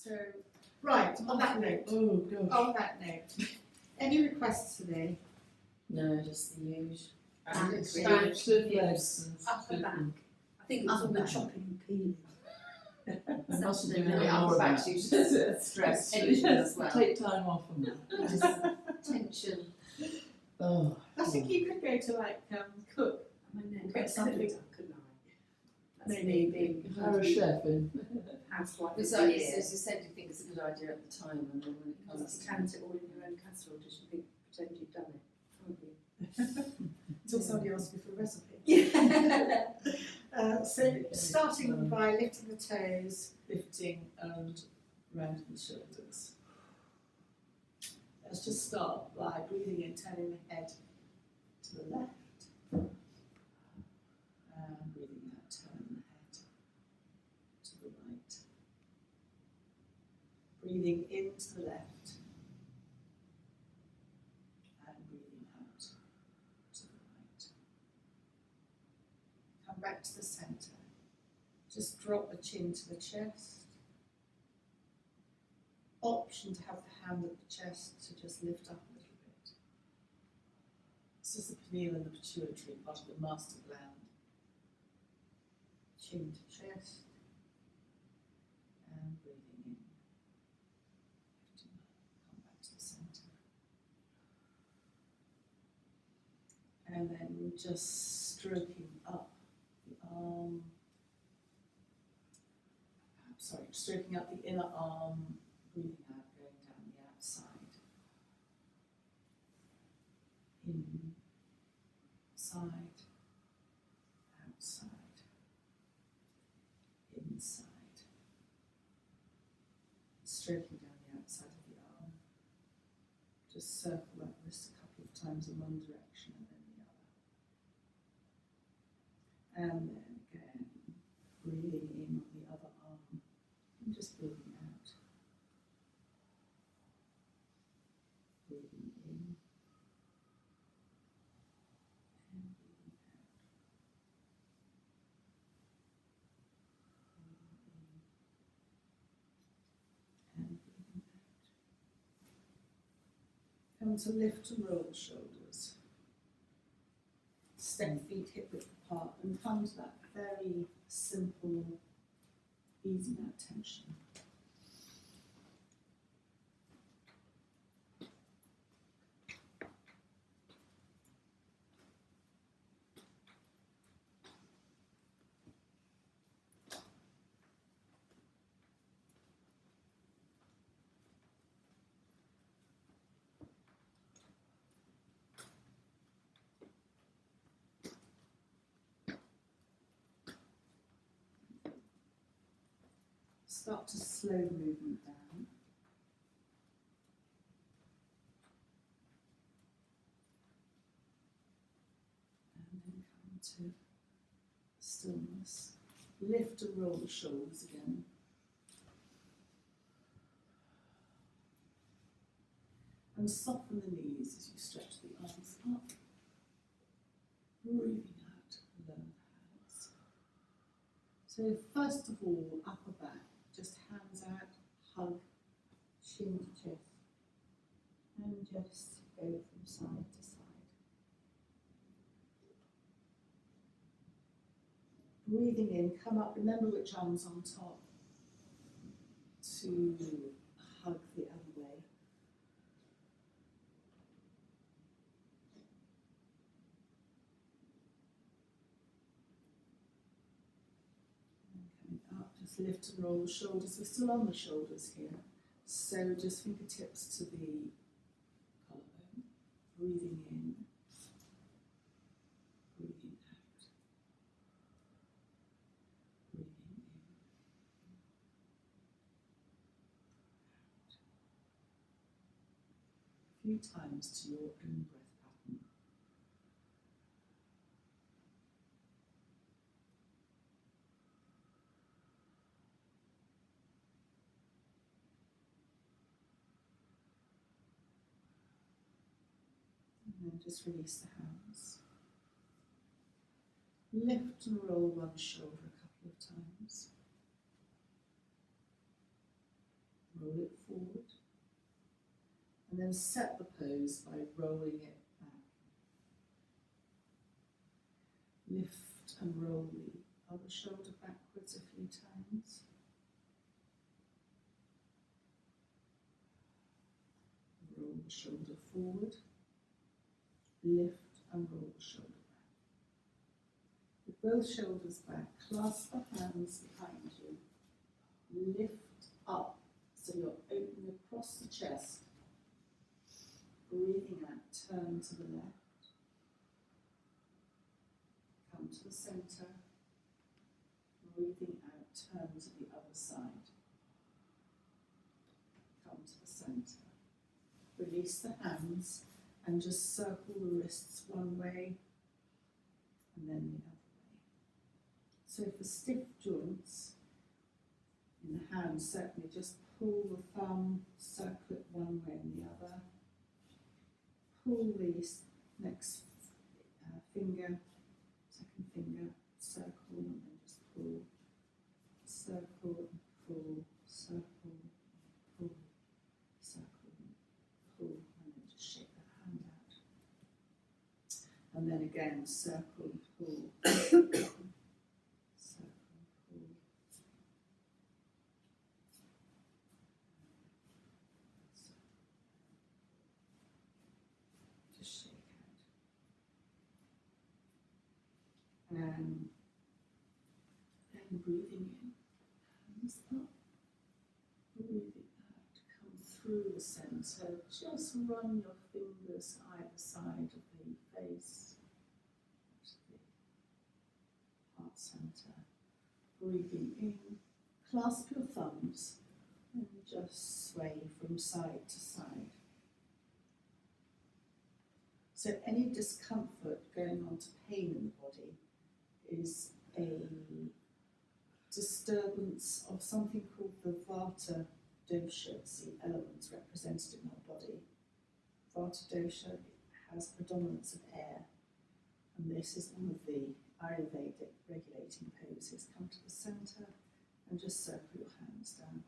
So, right, on that note, any requests today? No, just the usual. And it's back, legs Up and back. I think it was all the chopping and peeling. I mustn't do No, any upper more of back's that. usually a stress solution as well. Take time off from that. Just tension. Oh, I think you could go to like cook. My neck. Get something. Couldn't I? That's Maybe. me being hire a chef in. housewife. Because of the as year. you said, you think it's a good idea at the time, and then when it comes Just to count it all in your own casserole, just you think, pretend you've done it. Can't you? Until somebody asks you for a recipe. Yeah. So starting by lifting the toes. Lifting and rounding the shoulders. Let's just start by breathing in, turning the head to the left. And breathing out, turning the head to the right. Breathing in to the left. And breathing out to the right. Come back to the centre. Just drop the chin to the chest. Option to have the hand at the chest to just lift up a little bit. This is the pineal and the pituitary, part of the master gland. Chin to chest. And breathing in. Lifting up, come back to the centre. And then just stroking up the arm. Stroking up the inner arm, breathing out, going down the outside. In, side, outside, inside. Stroking down the outside of the arm. Just circle that wrist a couple of times in one direction and then the other. And then again, breathing in on the other arm and just breathing out. Breathing in and breathing out. Breathing in and breathing out. Come to lift and roll the shoulders. Step feet hip width apart and come to that very simple easing out tension. Start to slow the movement down. And then come to stillness. Lift and roll the shoulders again. And soften the knees as you stretch the arms up. Breathing out, lower the hands. So first of all, upper back. Just hands out, hug, chin to chest, and just go from side to side. Breathing in, come up, remember which arm's on top, to hug the other way. Just lift and roll the shoulders. We're still on the shoulders here. So just fingertips to the collarbone. Breathing in. Breathing out. Breathing in. Out. A few times to your own breath pattern. And then just release the hands. Lift and roll one shoulder a couple of times. And then set the pose by rolling it back. Lift and roll the other shoulder backwards a few times. Roll the shoulder forward. Lift and roll the shoulder back. With both shoulders back, clasp the hands behind you. Lift up so you're opening across the chest. Breathing out, turn to the left. Come to the centre. Breathing out, turn to the other side. Come to the centre. Release the hands and just circle the wrists one way and then the other way. So for stiff joints in the hands, certainly just pull the thumb, circle it one way and the other. Pull the next finger, second finger, circle and then just pull, circle and pull, circle, pull, circle and pull, and then just shake that hand out. And then again, circle and pull, circle and pull. Just shake out. And then breathing in, hands up, breathing out, come through the centre, just run your fingers either side of the face, to the heart centre. Breathing in, clasp your thumbs and just sway from side to side. So any discomfort going on to pain in the body is a disturbance of something called the Vata dosha, it's the elements represented in our body. Vata dosha has predominance of air, and this is one of the Ayurvedic regulating poses. Come to the centre and just circle your hands down.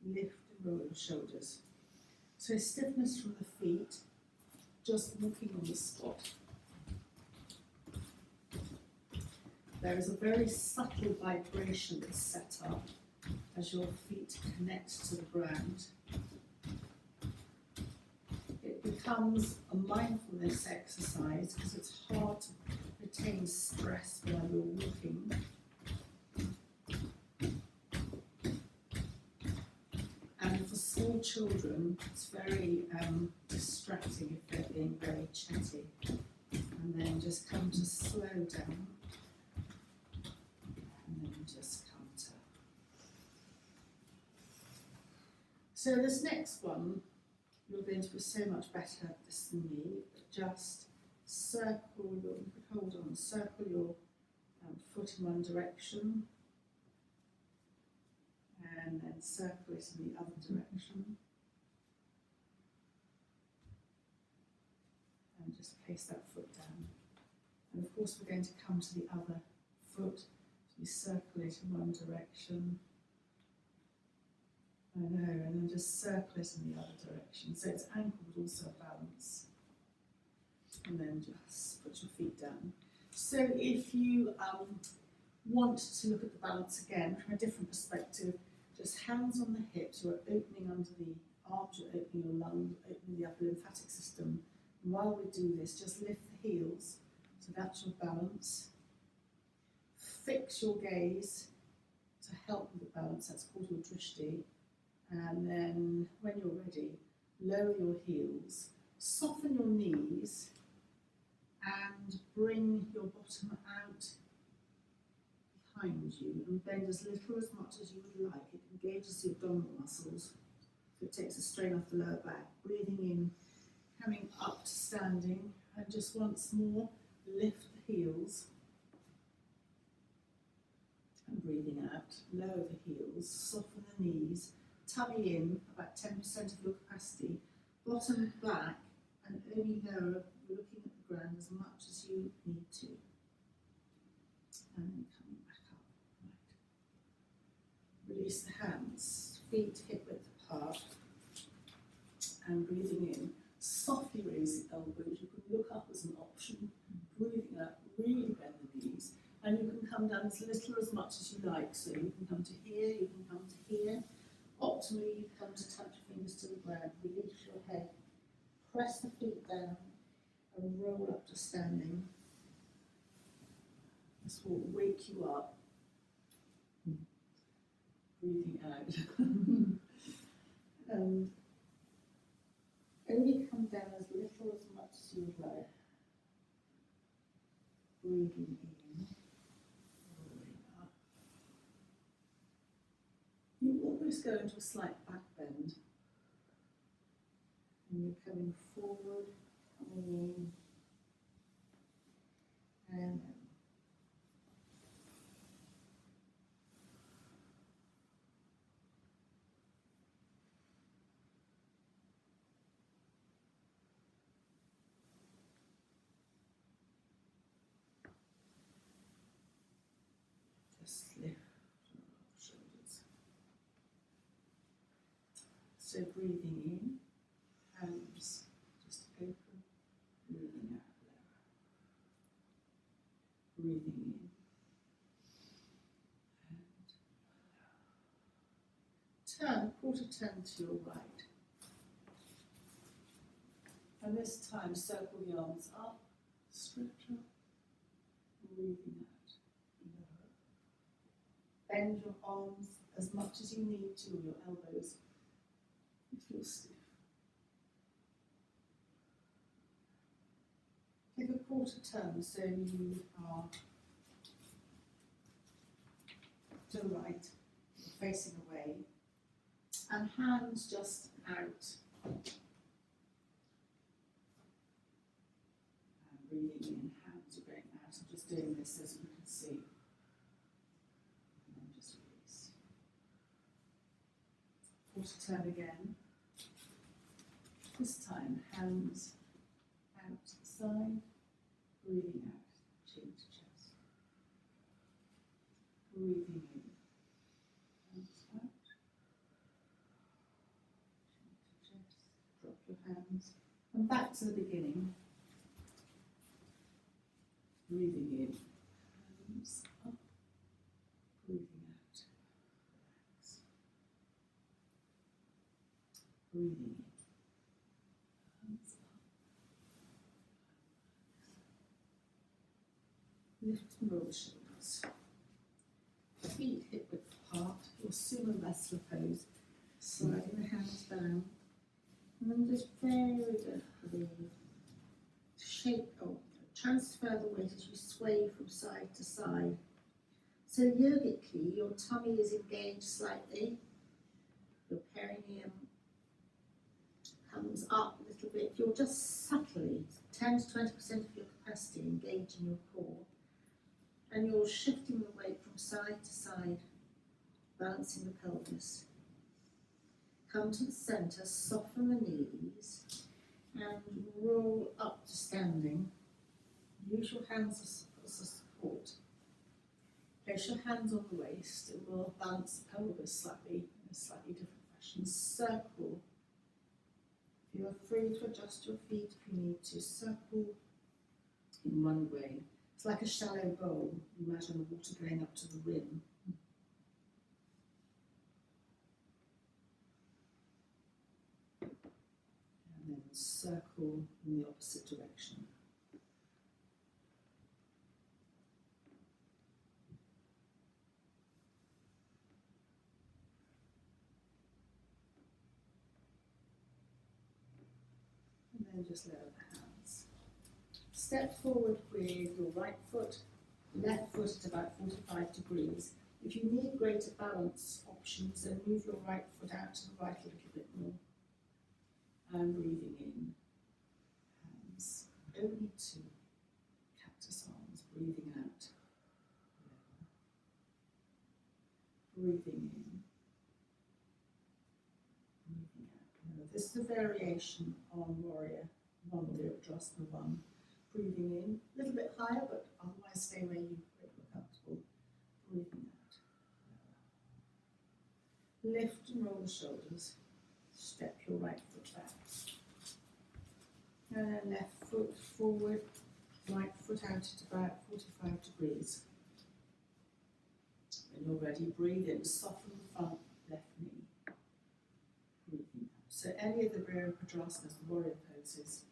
Lift and roll your shoulders. So stiffness from the feet, just walking on the spot. There is a very subtle vibration that's set up as your feet connect to the ground. It becomes a mindfulness exercise because it's hard to retain stress while you're walking. And for small children, it's very distracting if they're being very chatty. And then just come to slow down. And then just come to. So this next one, you're going to be so much better at this than me, but just circle your, hold on, circle your foot in one direction. And then circle it in the other direction. And just place that foot down. And of course we're going to come to the other foot. So you circle it in one direction. I know, and then just circle it in the other direction. So it's ankle but also balance. And then just put your feet down. So if you want to look at the balance again from a different perspective, just hands on the hips, you're opening under the arms, you're opening your lungs, opening the upper lymphatic system. And while we do this, just lift the heels, so that's your balance. Fix your gaze to help with the balance, that's called your drishti. And then when you're ready, lower your heels, soften your knees, and bring your bottom out behind you and bend as little as much as you would like. It engages the abdominal muscles, so it takes the strain off the lower back. Breathing in, coming up to standing, and just once more, lift the heels. And breathing out, lower the heels, soften the knees, tummy in, about 10% of your capacity, bottom back, and only lower, looking at the ground as much as you need to. And then coming back up. Right. Release the hands, feet hip width apart. and breathing in. Softly raise the elbows. You can look up as an option. Breathing out, really bend the knees. And you can come down as little or as much as you like. So you can come to here, you can come to here. Optimally, you come to touch your fingers to the ground. Release your head. Press the feet down and roll up to standing. This will wake you up. Breathing out. And only come down as little or as much as you would like. Breathing in, rolling up. You almost go into a slight back bend. And you're coming forward, coming in, and just lift your shoulders. So breathing in, hands just open, breathing out lower. Breathing in, and turn, quarter turn to your right. And this time circle the arms up, stretch up, breathing out, lower. Bend your arms as much as you need to, your elbows, if you're stiff. Give a quarter turn so you are to the right, facing away, and hands just out. And breathing in, hands are going out. I'm just doing this as you can see. And then just release. Quarter turn again. This time, hands out to the side, breathing out, chin to chest. Breathing in, hands out, chin to chest, drop your hands, and back to the beginning. Breathing in, hands up, breathing out, relax. Breathing in. Lift and roll the shoulders. Feet hip width apart, your sumo wrestler pose. Sliding the hands down. And then just very gently shape or transfer the weight as you sway from side to side. So yogically, your tummy is engaged slightly. Your perineum comes up a little bit. You're just subtly, 10 to 20% of your capacity engaging your core. And you're shifting the weight from side to side, balancing the pelvis. Come to the centre, soften the knees, and roll up to standing. Use your hands as a support. Place your hands on the waist. It will balance the pelvis slightly, in a slightly different fashion. Circle. You are free to adjust your feet if you need to. Circle in one way. It's like a shallow bowl. Imagine the water going up to the rim. And then circle in the opposite direction. And then just lower the hands. Step forward with your right foot, left foot at about 45 degrees. If you need greater balance options, then move your right foot out to the right a little bit more. And breathing in, hands only to cactus arms, breathing out. Breathing in, breathing out. Now, this is a variation on Warrior One, Warrior Drasana One. Breathing in, a little bit higher, but otherwise stay where you feel comfortable. Breathing out. Lift and roll the shoulders. Step your right foot back. And then left foot forward, right foot out at about 45 degrees. When you're ready, breathe in, soften the front left knee. Breathing out. So any of the Virabhadrasanas, the warrior poses,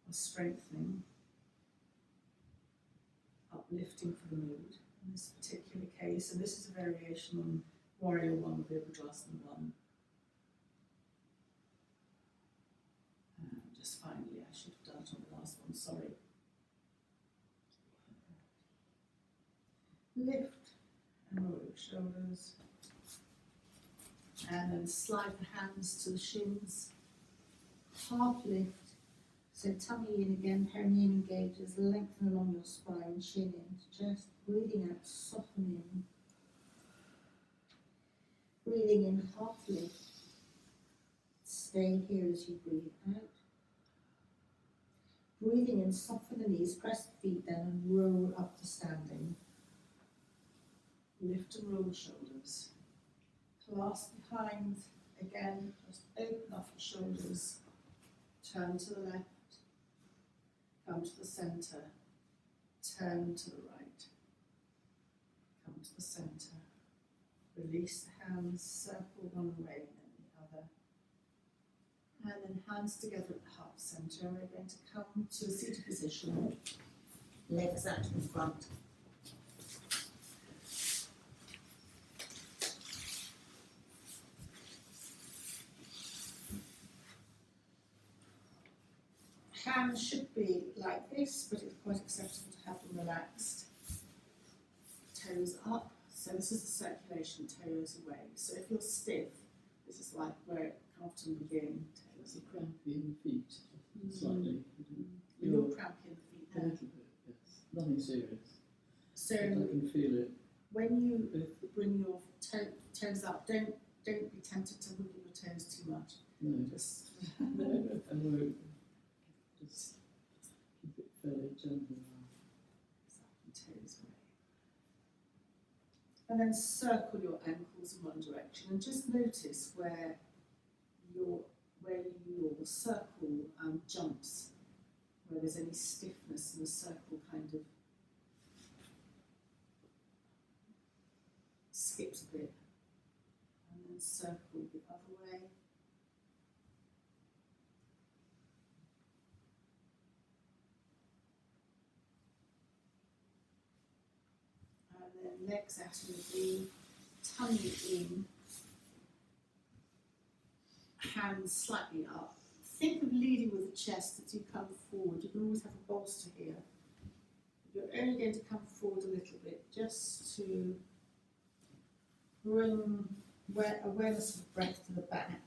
are strengthening, uplifting for the mood. In this particular case, and this is a variation on Warrior 1, Virabhadrasana 1. Just finally, I should have done it on the last one, sorry. Lift and roll your shoulders. And then slide the hands to the shins. Half lift. So tummy in again, perineum engages, lengthen along your spine, chin in, chest, breathing out, soften in. Breathing in, half lift. Stay here as you breathe out. Breathing in, soften the knees, press the feet down and roll up to standing. Lift and roll the shoulders. Clasp behind, again, just open off your shoulders. Turn to the left. Come to the centre, turn to the right, come to the centre, release the hands, circle one way and then the other, and then hands together at the heart centre, and we're going to come to a seated position, legs out in front. Hands should be like this, but it's quite acceptable to have them relaxed. Toes up, so this is the circulation, toes away. So if you're stiff, this is like where it can often begin. There's a crampy in the feet, slightly. You're crampy in the feet A now. little bit, yes. Nothing serious. So But I can feel it. when you bring your toes up, don't be tempted to wiggle your toes too much. No, Just no, I won't. Just keep it fairly gentle now. toes away. And then circle your ankles in one direction and just notice where your circle jumps, where there's any stiffness in the circle kind of skips a bit. And then circle the other way. And then legs out of the tummy in, hands slightly up. Think of leading with the chest as you come forward. You can always have a bolster here. You're only going to come forward a little bit just to bring awareness of breath to the back.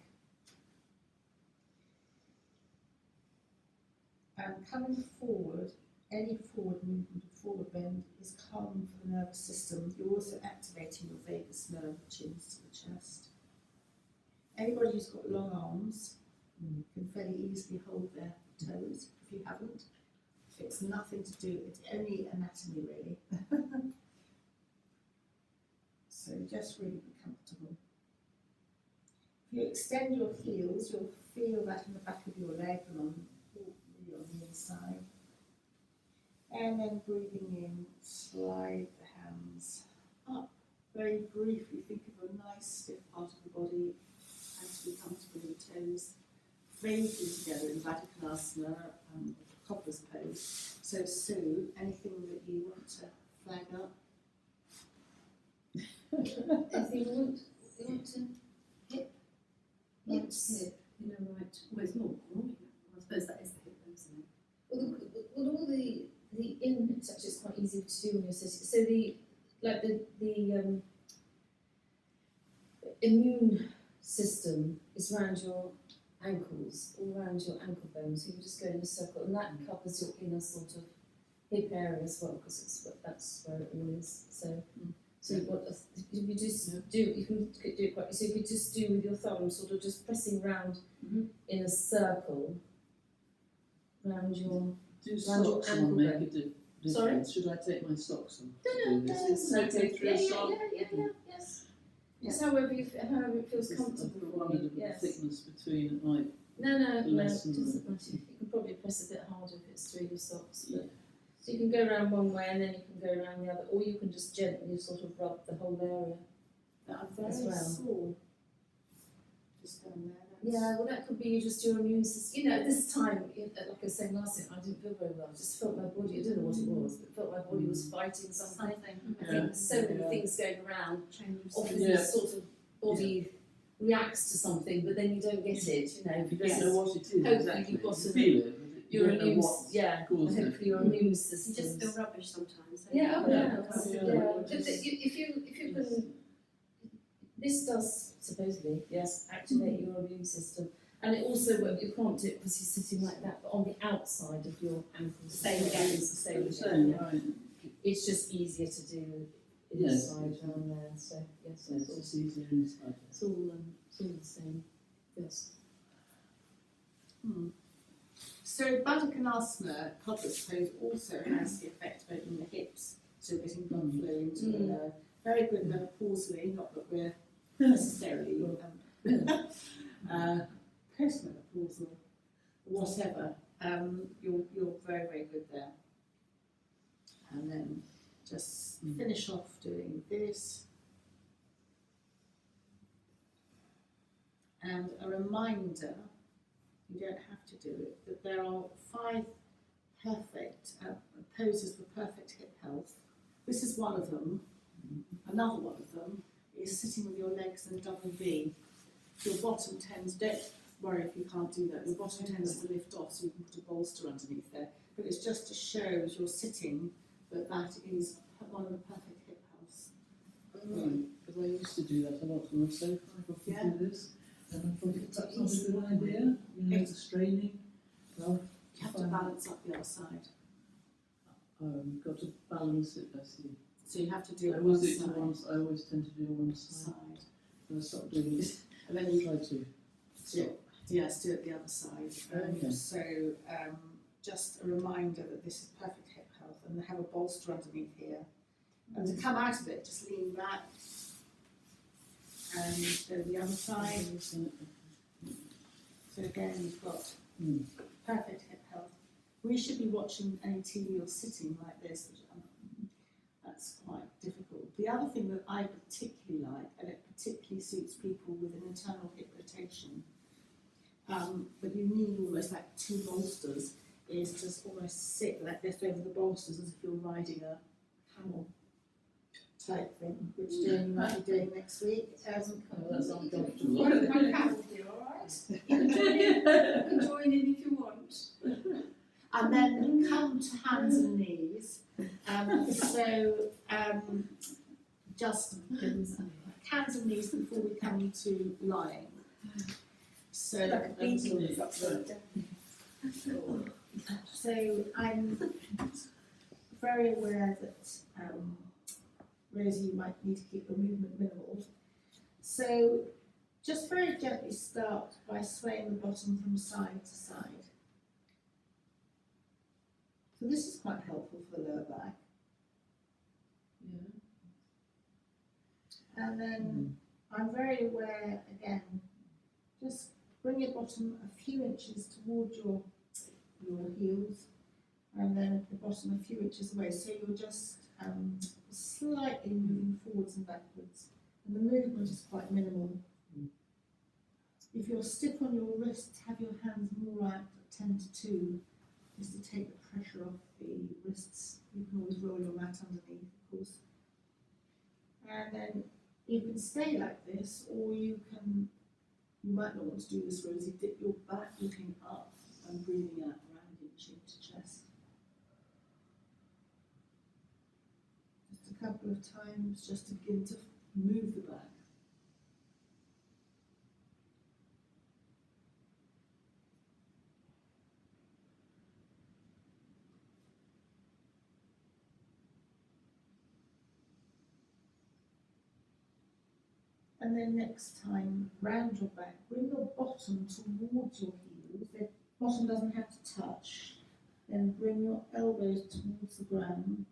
And coming forward, any forward movement or forward bend is calm for the nervous system. You're also activating your vagus nerve, chins to the chest. Anybody who's got long arms can fairly easily hold their toes. If you haven't, it's nothing to do, it's only anatomy really. So just really be comfortable. If you extend your heels, you'll feel that in the back of your leg and on the inside. And then breathing in, slide the hands up. Very briefly, think of a nice stiff part of the body. Hands to be comfortable in the toes. Vaguely together in Baddha-Konasana, Cobra's pose. So Sue, anything that you want to flag up? Anything you want to hip? Yes. Hip, you know, right. Well, it's more, I suppose that is the hip, isn't it? Well, all the in hips actually is quite easy to do when you're sitting. So the immune system is around your ankles, all around your ankle bones. So you can just go in a circle, and that covers your inner sort of hip area as well, because that's where it all is. So you just do, you can do it quite. So you could just do with your thumb, sort of just pressing round in a circle around your. Do Round your socks on ankle make a bone. difference? Sorry? Should I take my socks on? No, to do this? Is no, it okay through a sock? yes. It's however however it feels I comfortable for wondered you. if the Yes. thickness between it might. No, it Less doesn't than matter. You can probably press a bit harder if it's through your socks. Yeah. But so you can go around one way and then you can go around the other, or you can just gently sort of rub the whole area. That I'm very As well. sore. Just down there. Yeah, well, that could be just your immune system. You know, at this time, like I was saying last time, I didn't feel very well. I just felt my body, I don't know what it was, but felt my body was fighting something. I think there's so many things going around. Change of Often season. Yeah. this sort of body reacts to something, but then you don't get it, you know. If you don't because know what it is, Hopefully exactly. you've got You some- feel it, but you your don't know immune, what yeah, caused it. hopefully your immune You system. just feel rubbish sometimes. don't Yeah, you? oh, yeah, Yeah. absolutely, Yeah. yeah. If you can, this does supposedly, yes, activate your immune system. And it also, well, you can't do it because you're sitting like that, but on the outside of your ankles. Same again. It's the same It's again, yeah. right. It's just easier to do Yes. inside around there, so yes, Yes, it's easier inside. it's all the same, yes. So Baddha codless pose also has the effect of opening the hips, so getting blood flow into the lower. Very good menopausally, not that we're necessarily postmenopausal, whatever. You're very, very good there. And then just finish off doing this. And a reminder, you don't have to do it, that there are 5 perfect poses for perfect hip health. This is one of them. Another one of them is sitting with your legs in a double V. Your bottom tends, don't worry if you can't do that, your bottom tends to lift off so you can put a bolster underneath there. But it's just to show as you're sitting that that is one of the perfect hip healths. Because I used to do that a lot on the sofa. I often Yeah. do this, and I thought that's not a good idea. You know, it's straining. Well, You have to balance up the other side. got to balance it. I see. So you have to do I it always one do it to side. one. I always tend to do it on one side. side. I stopped doing it. And then you Try to. yes, do it the other side. Okay. So just a reminder that this is perfect hip health, and have a bolster underneath here. And to come out of it, just lean back and go the other side. So again, you've got perfect hip health. We should be watching any TV or sitting like this, which that's quite difficult. The other thing that I particularly like, and it particularly suits people with an internal hip rotation, but you need almost like 2 bolsters, is just almost sit like this over the bolsters as if you're riding a camel type thing, which Jane might be doing next week. That's uncomfortable. What does my camel do, alright? You can join in if you want. And then come to hands and knees. Just hands and knees before we come to lying. So So I'm very aware that Rosie, you might need to keep the movement minimal. So just very gently start by swaying the bottom from side to side. So this is quite helpful for the lower back. And then I'm very aware, again, just bring your bottom a few inches towards your heels, and then at the bottom a few inches away. So you're just slightly moving forwards and backwards. And the movement is quite minimal. If you're stiff on your wrists, have your hands more out at 10 to 2, just to take the pressure off the wrists. You can always roll your mat underneath, of course. And then you can stay like this, or you might not want to do this, Rosie, dip your back looking up and breathing out around your chin to chest. Just a couple of times, just to begin to move the back. And then next time, round your back, bring your bottom towards your heels. The bottom doesn't have to touch. Then bring your elbows towards the ground.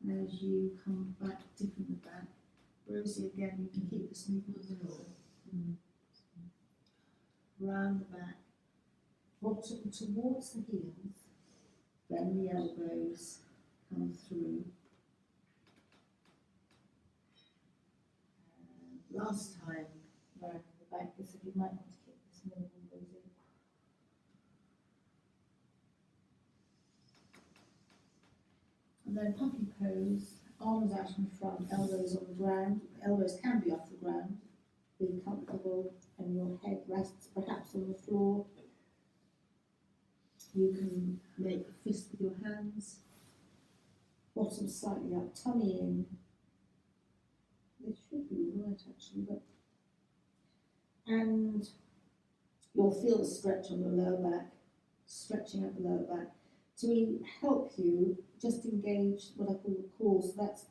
And as you come back, dip in the back, Rosie, again, you can keep this movement on the floor. Mm. Round the back, bottom towards the heels, then the elbows come through. And last time, round the back, I said you might want to keep this minimal, Rosie. And then puppy pose, arms out in front, elbows on the ground. Elbows can be off the ground. Be comfortable, and your head rests perhaps on the floor. You can make a fist with your hands. Bottom slightly up, tummy in. This should be right actually, but. And you'll feel the stretch on the lower back, stretching out the lower back. To help you, just engage what I call the core. So that's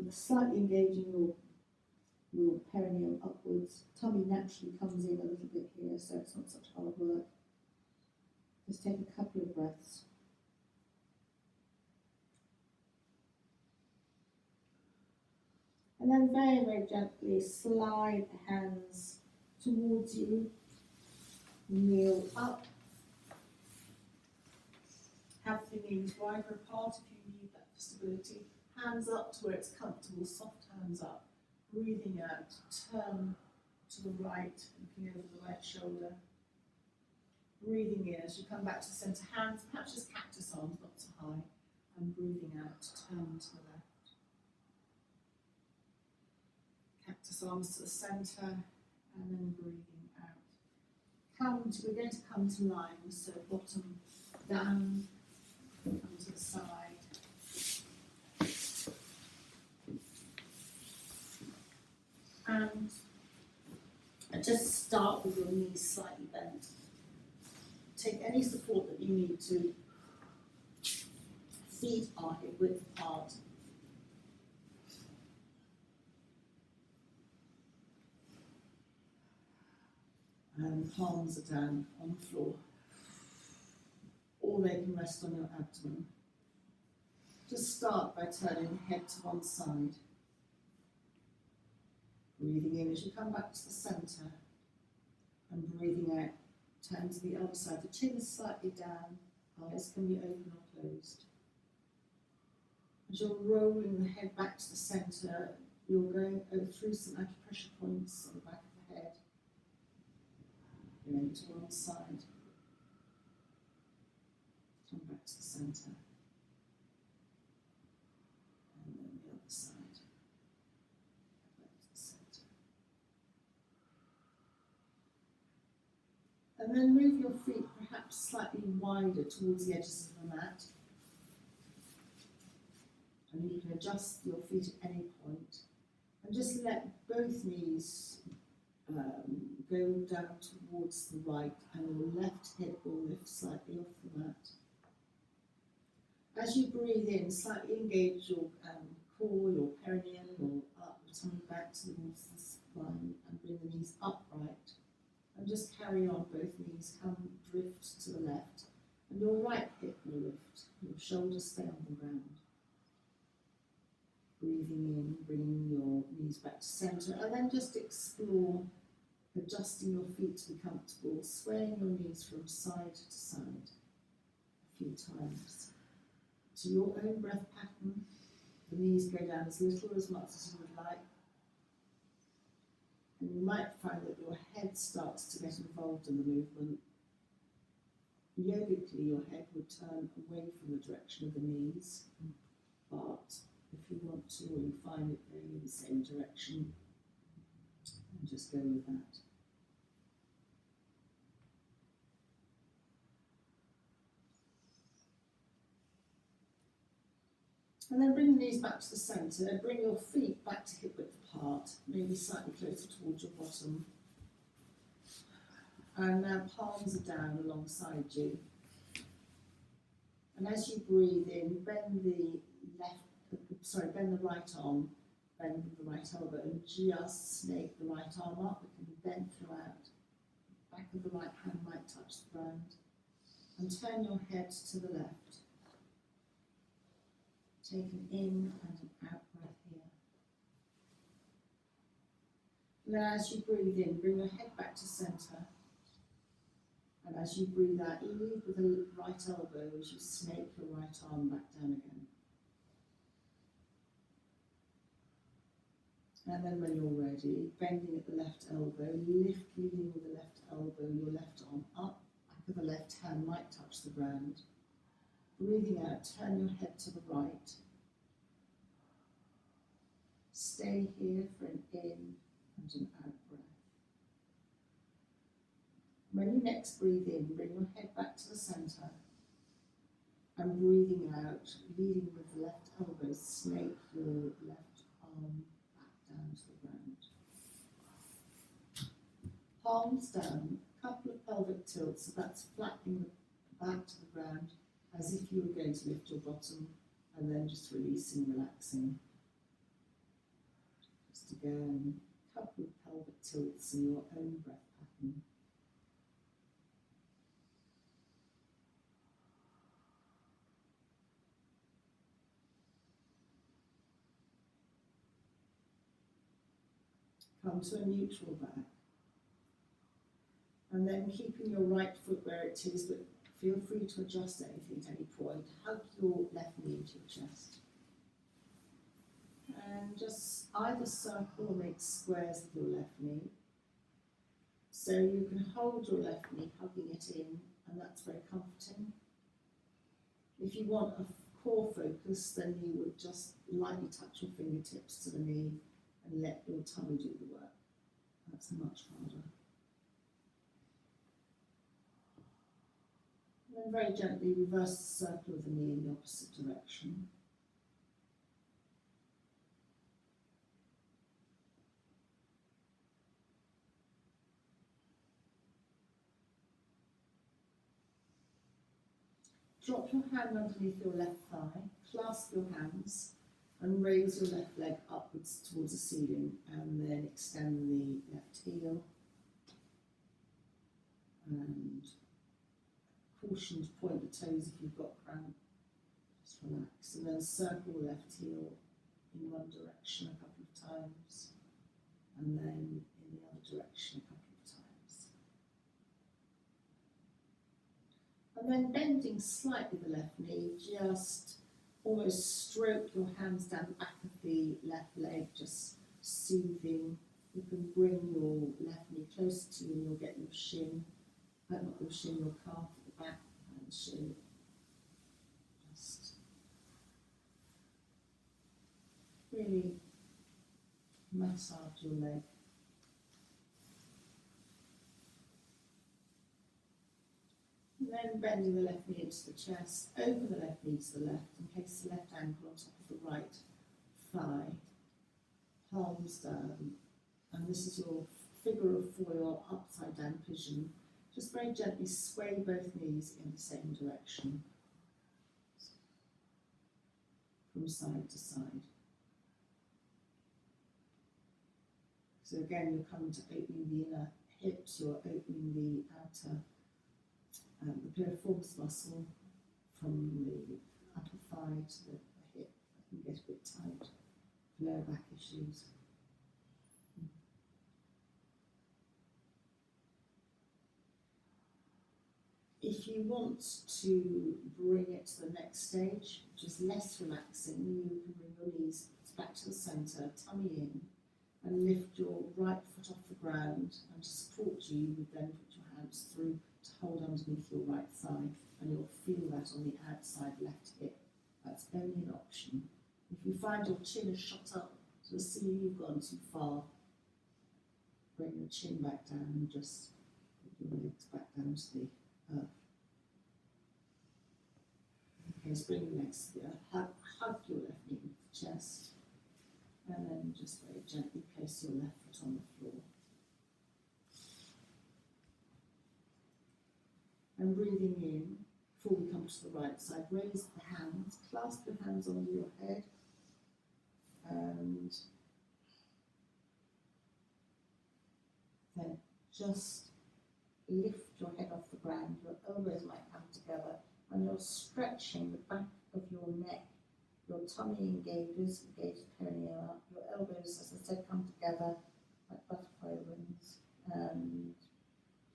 slightly engaging your perineum upwards. Tummy naturally comes in a little bit here, so it's not such hard work. Just take a couple of breaths. And then very, very gently slide the hands towards you. Kneel up. Have the knees wider apart if you need that for stability. Hands up to where it's comfortable, soft hands up. Breathing out, turn to the right, looking over the right shoulder. Breathing in as you come back to the centre, hands, perhaps just cactus arms, not so high. And breathing out, turn to the left. Cactus arms to the centre, and then breathing out. We're going to come to lines, so bottom down, come to the side. And just start with your knees slightly bent. Take any support that you need to. Feet are hip width apart. And palms are down on the floor. Or they can rest on your abdomen. Just start by turning the head to one side. Breathing in as you come back to the centre. And breathing out, turn to the other side. The chin is slightly down, eyes can be open or closed. As you're rolling the head back to the centre, you're going through some acupressure points on the back of the head. Going to one side. Come back to the centre. And then the other side. Back to the centre. And then move your feet perhaps slightly wider towards the edges of the mat. And you can adjust your feet at any point. And just let both knees go down towards the right, and your left hip will lift slightly off the mat. As you breathe in, slightly engage your core, your perineum, or up, your tummy back towards the spine, and bring the knees upright. And just carry on, both knees come drift to the left, and your right hip will lift, your shoulders stay on the ground. Breathing in, bringing your knees back to centre, and then just explore adjusting your feet to be comfortable, swaying your knees from side to side a few times. To your own breath pattern, the knees go down as little or as much as you would like. And you might find that your head starts to get involved in the movement. Yogically, your head would turn away from the direction of the knees, but if you want to, or you find it going in the same direction, and just go with that. And then bring the knees back to the centre, bring your feet back to hip width apart, maybe slightly closer towards your bottom. And now palms are down alongside you. And as you breathe in, bend the right arm, bend the right elbow, and just snake the right arm up. It can be bent throughout. Back of the right hand might touch the ground. And turn your head to the left. Take an in and an out breath here. And then as you breathe in, bring your head back to centre. And as you breathe out, lead with the right elbow as you snake your right arm back down again. And then when you're ready, bending at the left elbow, lift, leading with the left elbow, your left arm up, back of the left hand might touch the ground. Breathing out, turn your head to the right. Stay here for an in and an out breath. When you next breathe in, bring your head back to the centre. And breathing out, leading with the left elbow, snake your left arm down to the ground. Palms down, a couple of pelvic tilts, so that's flattening the back to the ground as if you were going to lift your bottom, and then just releasing, relaxing. Just again, a couple of pelvic tilts in your own breath pattern. Come to a neutral back. And then keeping your right foot where it is, but feel free to adjust anything at any point. Hug your left knee into your chest. And just either circle or make squares with your left knee. So you can hold your left knee, hugging it in, and that's very comforting. If you want a core focus, then you would just lightly touch your fingertips to the knee and let your tummy do the work. That's much harder. And then very gently reverse the circle of the knee in the opposite direction. Drop your hand underneath your left thigh, clasp your hands, and raise your left leg upwards towards the ceiling, and then extend the left heel. And caution to point the toes if you've got cramp. Just relax, and then circle the left heel in one direction a couple of times, and then in the other direction a couple of times. And then bending slightly the left knee, just almost stroke your hands down the back of the left leg, just soothing. You can bring your left knee closer to you and you'll get your shin, not your shin, your calf at the back and shin. Just really massage your leg. And then bending the left knee into the chest, over the left knee to the left, and place the left ankle on top of the right thigh, palms down, and this is your figure of four upside down pigeon. Just very gently sway both knees in the same direction, from side to side. So again, you're coming to opening the inner hips, you're opening the outer the piriformis muscle from the upper thigh to the hip. That can get a bit tight, lower back issues. If you want to bring it to the next stage, which is less relaxing, you can bring your knees back to the centre, tummy in, and lift your right foot off the ground, and to support you, you would then put your hands through to hold underneath your right thigh, and you'll feel that on the outside left hip. That's only an option. If you find your chin is shot up to the ceiling, you've gone too far, bring your chin back down and just put your legs back down to the earth. Okay, so bring your legs to the earth, hug your left knee into the chest, and then just very gently place your left foot on the floor. And breathing in, before we come to the right side, raise the hands, clasp your hands under your head, and then just lift your head off the ground. Your elbows might come together, and you're stretching the back of your neck. Your tummy engages, engage the perineum up. Your elbows, as I said, come together like butterfly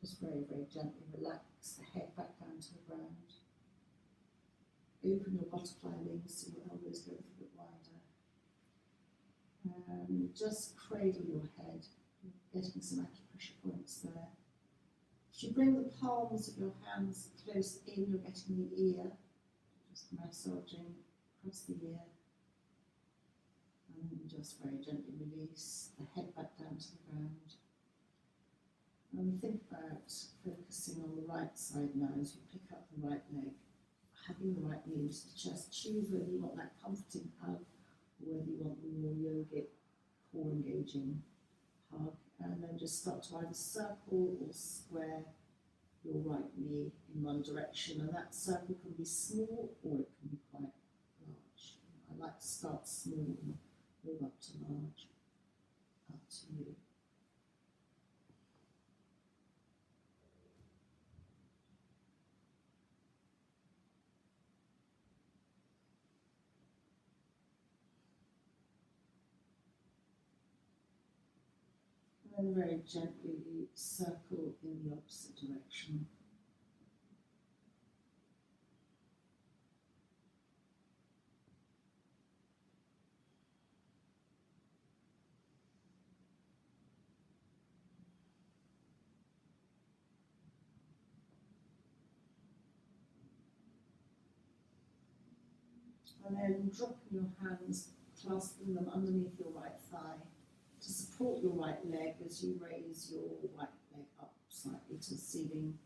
Just very, very gently relax the head back down to the ground. Open your butterfly wings so your elbows go a little bit wider. And just cradle your head, getting some acupressure points there. If you bring the palms of your hands close in, you're getting the ear, just massaging across the ear. And then just very gently release the head back down to the ground. And think about focusing on the right side now as you pick up the right leg, hugging the right knee into the chest. Choose whether you want that comforting hug or whether you want the more yogic, core engaging hug. And then just start to either circle or square your right knee in one direction. And that circle can be small or it can be quite large. I like to start small and move up to large. Up to you. And then very gently circle in the opposite direction. And then dropping your hands, clasping them underneath your right thigh to support your right leg as you raise your right leg up slightly to the ceiling.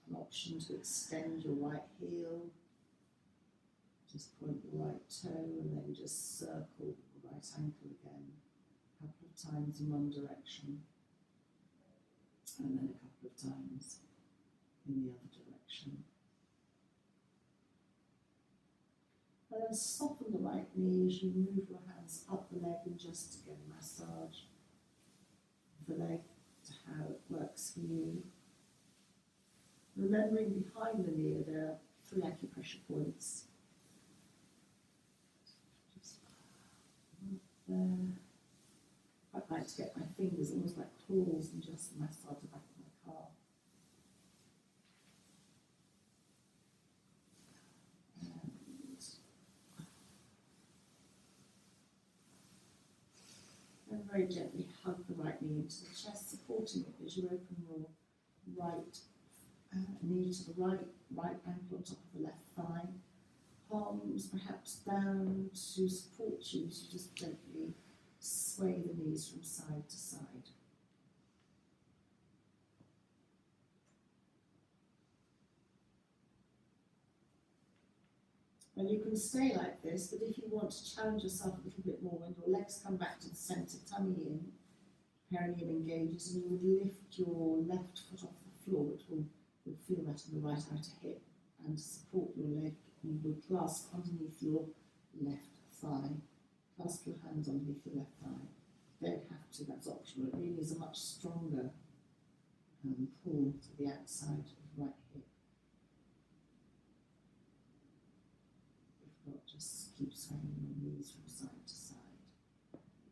An option to extend your right heel. Just point your right toe and then just circle the right ankle again. A couple of times in one direction. And then a couple of times in the other direction. And then soften the right knee as you move your hands up the leg and just again massage the leg to how it works for you. Remembering behind the knee there are 3 acupressure points. Just there. I'd like to get my fingers almost like claws and just massage the back of my calf. And very gently hug the right knee into the chest, supporting it as you open your right knee to the right ankle on top of the left thigh. Palms perhaps down to support you as you just gently sway the knees from side to side. And you can stay like this, but if you want to challenge yourself a little bit more, when your legs come back to the centre, tummy in, perineum engages, and you would lift your left foot off the floor, which will feel that in the right outer hip, and to support your leg, you will clasp underneath your left thigh. Clasp your hands underneath your left thigh. You don't have to, that's optional. It really is a much stronger pull to the outside of the right hip. If not, just keep swaying your knees from side to side.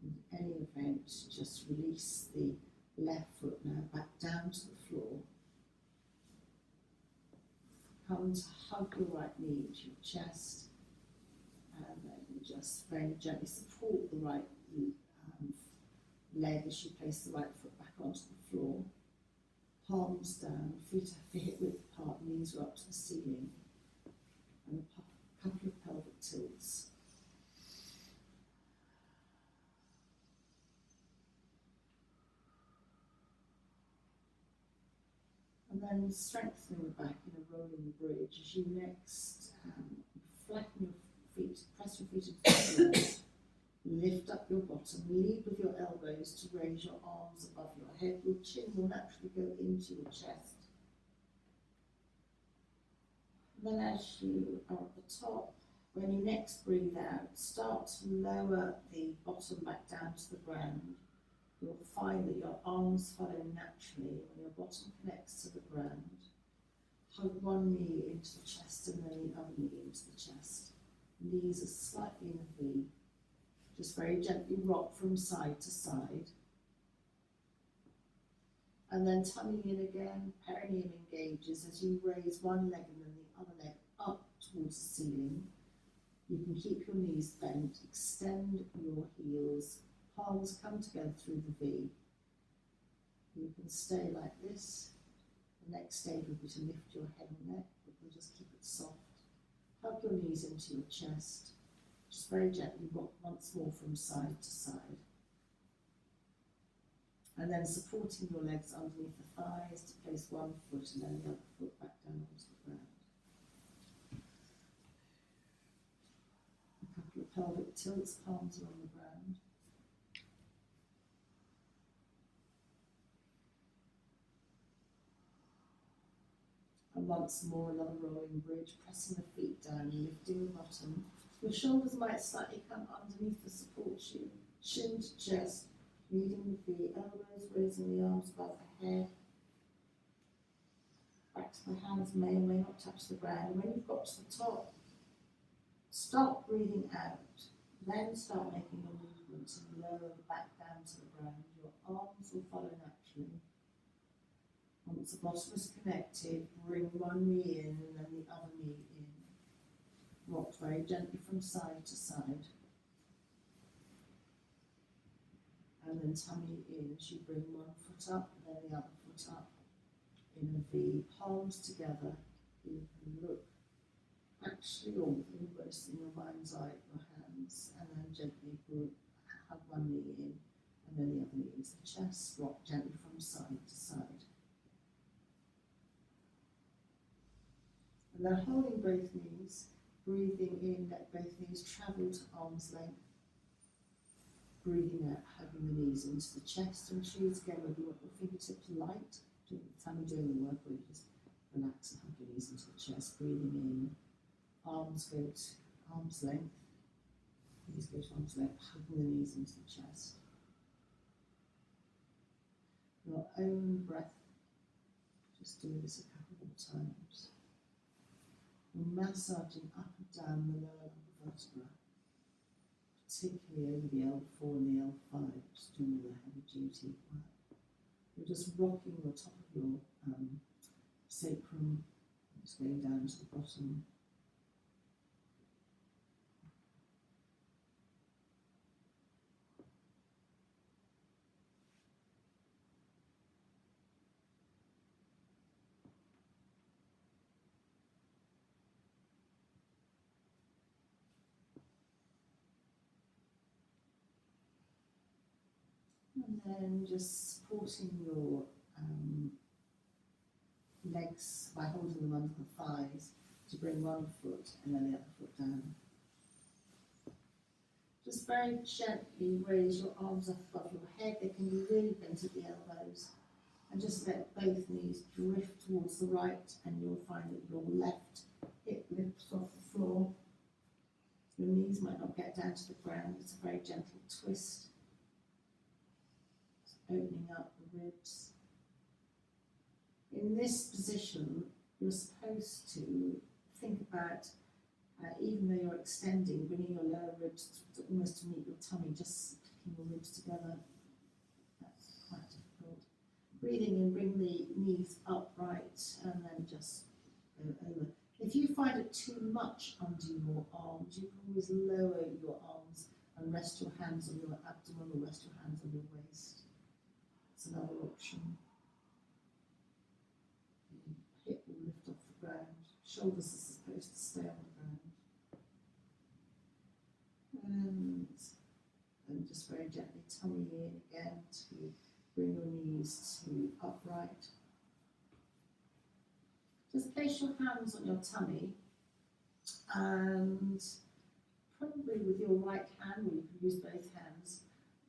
In any event, just release the left foot now back down to the floor. Come to hug your right knee into your chest, and then just very gently support the right leg as you place the right foot back onto the floor. Palms down, feet are hip width apart, knees are up to the ceiling, and a couple of pelvic tilts. And then strengthening the back in a rolling bridge as you next flatten your feet, press your feet into the floor, lift up your bottom, lead with your elbows to raise your arms above your head. Your chin will naturally go into your chest. And then as you are at the top, when you next breathe out, start to lower the bottom back down to the ground. You'll find that your arms follow naturally when your bottom connects to the ground. Hug one knee into the chest and then the other knee into the chest. Knees are slightly in a V. Just very gently rock from side to side. And then tummy in again, perineum engages as you raise one leg and then the other leg up towards the ceiling. You can keep your knees bent, extend your heels, palms come together through the V. You can stay like this. The next stage would be to lift your head and neck, but we'll just keep it soft. Hug your knees into your chest. Just very gently rock once more from side to side. And then supporting your legs underneath the thighs to place one foot and then the other foot back down onto the ground. A couple of pelvic tilts, palms are on the ground. And once more, another rolling bridge, pressing the feet down and lifting the bottom. Your shoulders might slightly come underneath to support you. Chin to chest, leading with the elbows, raising the arms above the head. Back to the hands, may or may not touch the ground. When you've got to the top, stop breathing out. Then start making a movement and lower the back down to the ground. Your arms will follow naturally. Once the bottom is connected, bring one knee in and then the other knee in. Rock very gently from side to side. And then tummy in as you bring one foot up and then the other foot up in a V, palms together. You can look actually almost in your mind's eye at your hands, and then gently hug one knee in and then the other knee into the chest. Rock gently from side to side. And then holding both knees, breathing in, let both knees travel to arm's length. Breathing out, hugging the knees into the chest, and choose again whether you want your fingertips light, doing the work, or you just relax and hug your knees into the chest. Breathing in, arms go to arm's length, knees go to arm's length, hugging the knees into the chest. Your own breath, just do this a couple more times. You're massaging up and down the lower vertebra, particularly over the L4 and the L5, just doing all the heavy duty work. You're just rocking the top of your sacrum, just going down to the bottom. And then just supporting your legs by holding them under the thighs to bring one foot and then the other foot down. Just very gently raise your arms up above your head. They can be really bent at the elbows. And just let both knees drift towards the right, and you'll find that your left hip lifts off the floor. Your knees might not get down to the ground. It's a very gentle twist. Opening up the ribs. In this position, you're supposed to think about, even though you're extending, bringing your lower ribs almost to meet your tummy, just clicking your ribs together. That's quite difficult. Breathing in, bring the knees upright and then just go over. If you find it too much under your arms, you can always lower your arms and rest your hands on your abdomen or rest your hands on your waist. It's another option. The hip will lift off the ground. Shoulders are supposed to stay on the ground. And just very gently tummy in again to bring your knees to upright. Just place your hands on your tummy and probably with your right hand, or you can use both hands,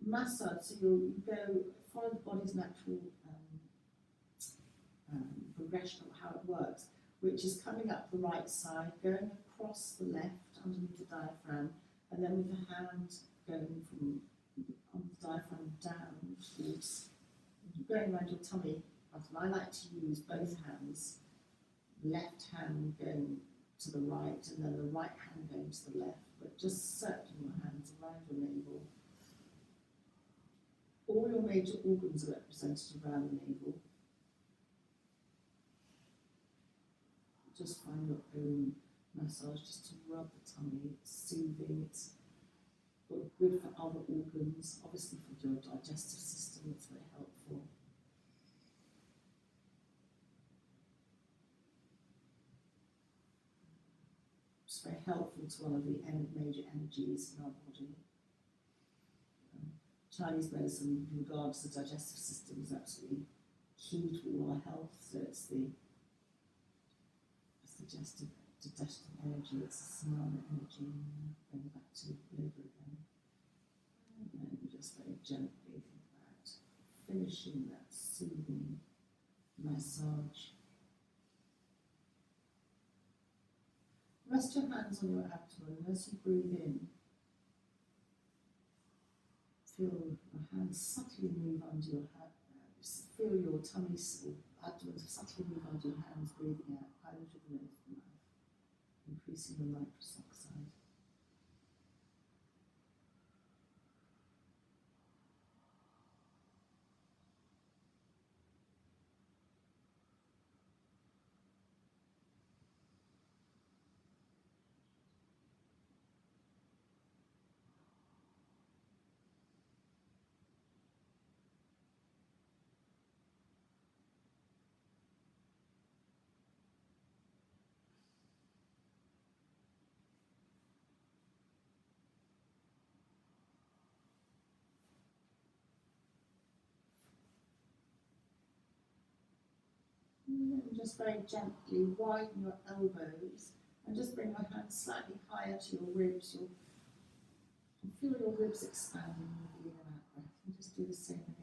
massage. So you go follow the body's natural progression of how it works, which is coming up the right side, going across the left underneath the diaphragm, and then with the hand going from on the diaphragm down towards, going around your tummy button. I like to use both hands, left hand going to the right and then the right hand going to the left, but just circling your hands around your navel. All your major organs are represented around the navel. just find your own massage, just to rub the tummy. It's soothing, it's good for other organs, obviously for your digestive system, it's very helpful. It's very helpful to one of the major energies in our body. Chinese medicine, in regards to the digestive system, is absolutely key to all our health. So it's the digestive energy, it's the samana energy, and bring back to liver again. And then just very gently think about finishing that soothing massage. Rest your hands on your abdomen, and as you breathe in, feel your hands subtly move under your head. Feel your tummy or abdomen subtly move under your hands, breathing out, either through the nose or the mouth, increasing the nitrous oxide. And then just very gently widen your elbows and just bring your hands slightly higher to your ribs. And feel your ribs expanding with the in and out breath. And just do the same again.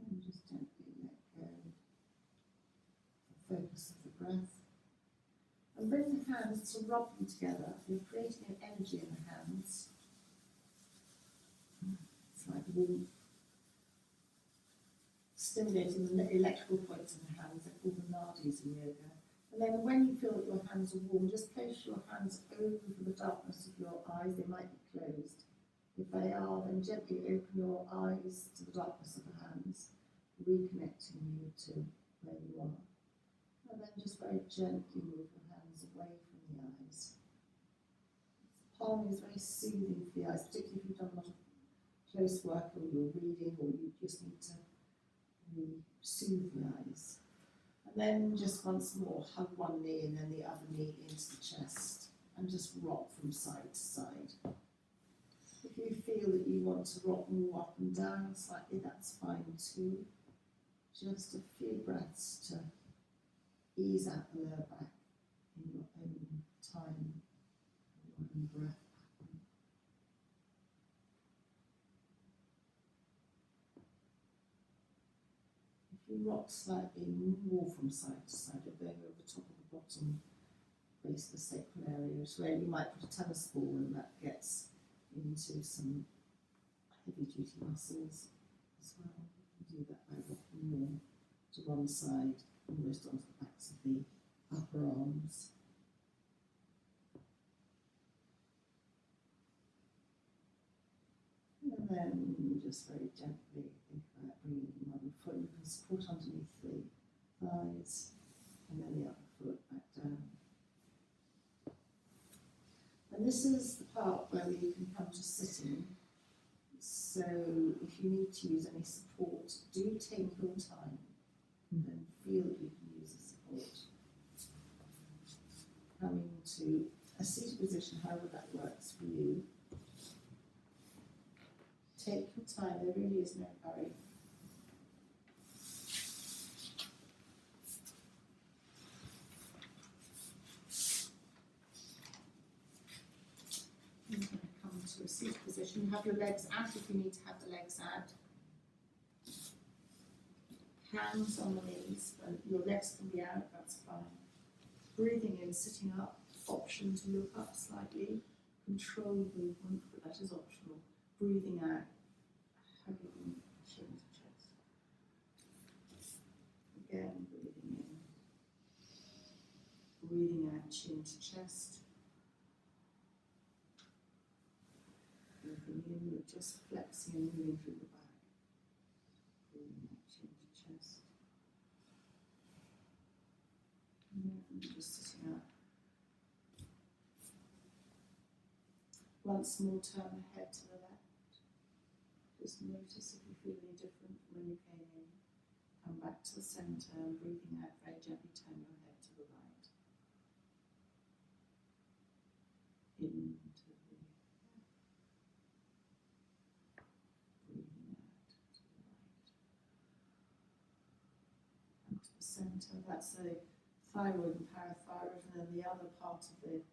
And just gently let go the focus of the breath. And bring the hands to rub them together. You're creating an energy in the hands. It's like warmth, stimulating the electrical points in the hands. They're called the nadis in yoga. And then when you feel that your hands are warm, just place your hands over the darkness of your eyes. They might be closed. If they are, then gently open your eyes to the darkness of the hands, reconnecting you to where you are. And then just very gently move your hands away from the eyes. Palming is very soothing for the eyes, particularly if you've done a lot of close work or you're reading or you just need to really soothe the eyes. And then just once more, hug one knee and then the other knee into the chest and just rock from side to side. If you feel that you want to rock more up and down slightly, that's fine too. Just a few breaths to ease out the lower back in your own time, your own breath pattern. If you rock slightly more from side to side, you're going over the top of the bottom base of the sacral area, so where you might put a tennis ball and that gets into some heavy duty muscles as well. You can do that by rocking more to one side, almost onto the backs of the upper arms. And then just very gently think about bringing one foot. You can support underneath the thighs and then the other foot back down. And this is the part where you can come to sitting. So if you need to use any support, do take your time and feel that you can use the support. Coming to a seated position, however that works for you. Take your time, there really is no hurry. have your legs out if you need to have the legs out. Hands on the knees, and your legs can be out, that's fine. Breathing in, sitting up, option to look up slightly, control movement, but that is optional. Breathing out, hugging chin to chest. Again, breathing in. Breathing out, chin to chest. Breathing in, you're just flexing and moving through the back. Breathing out, chin to chest. And just sitting up. Once more, turn the head to the left. Just notice if you feel any different from when you came in. Come back to the centre and breathing out, very gently turn your head to the right. Into the left. Breathing out to the right. And to the centre, that's the thyroid and parathyroid, and then the other part of it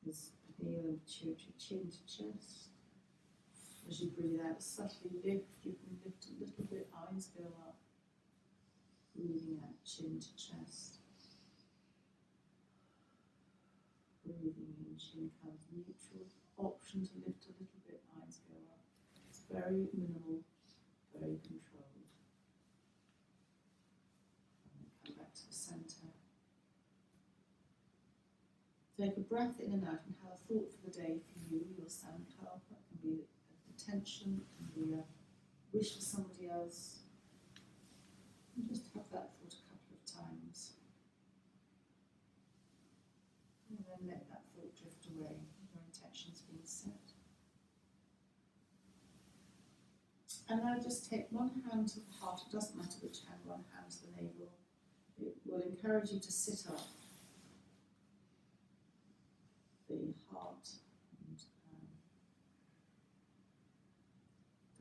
is pineal and pituitary, chin to chest. As you breathe out, subtly lift, you can lift a little bit, eyes go up. Breathing out, chin to chest. Breathing in, chin comes neutral. Option to lift a little bit, eyes go up. It's very minimal, very controlled. And then come back to the centre. Take a breath in and out and have a thought for the day for you, your sankar. That can be intention, it can be a wish for somebody else. And just have that thought a couple of times. And then let that thought drift away. Your intention's been set. And now just take one hand to the heart. It doesn't matter which hand, one hand to the navel. It will encourage you to sit up. The heart and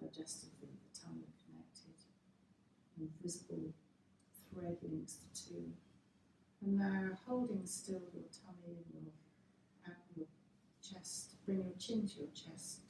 digestive, the tummy are connected. Invisible thread links the two. And now holding still your tummy and your chest, bring your chin to your chest.